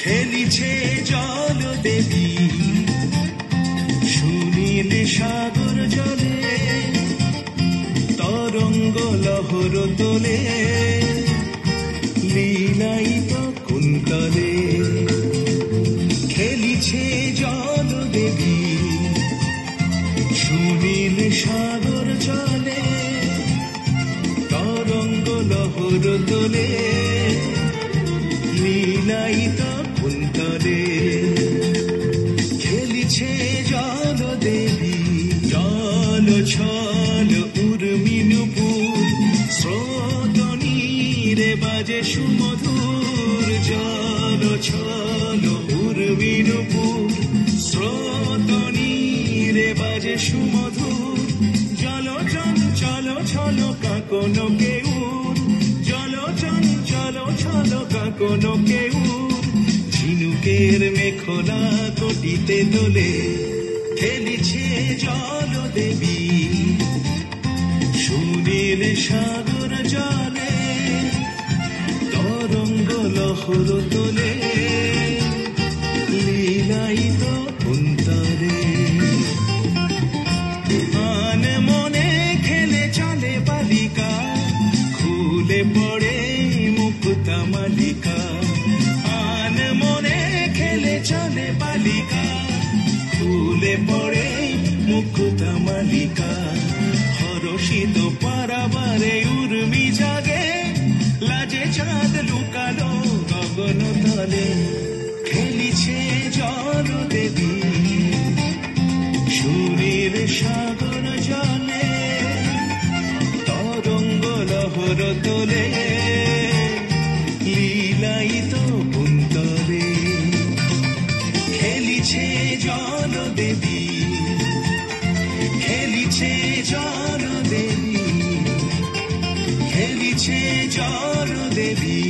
খেলিছে জল দেবী সুনীল সাগর জলে, তরঙ্গ লহর তোলে লীলায়িত কুন্তলে। খেলিছে জল দেবী সুনীল সাগর জলে, তরঙ্গ লহর তোলে লীলায়িত কুন্তলে। খেলিছে জল দেবী জল ছল উর্মি নূপুর, স্রোত নীরে বাজে সুমধুর। জল ছল উর্মি নূপুর, স্রোত নীরে বাজে সুমধুর। জল চঞ্চল ছল কাকন কেউর, জল চঞ্চল ছল কাকন কেউর। ঝিনুকের মেখলা কটিতে দোলে খেলিছে জল দেবী সুনীল সাগর জলে, তরঙ্গ লহর তোলে লীলায়িত কুন্তলে। মনে খেলে চলে বালিকা, খুলে পড়ে মুক্তা মালিকা। মনে খেলে চলে বালিকা, খুলে পড়ে মুক্তা মালিকা। হরষিত পারাবারে উর্মি জাগে, লাজে চাঁদ লুকালো গগন তলে। খেলিছে জল দেবী সুনীল সাগর জলে, তরঙ্গ লহর তোলে লীলায়িত কুন্তলে। খেলিছে জল দেবী, খেলিছে জল দেবী, খেলিছে জল দেবী।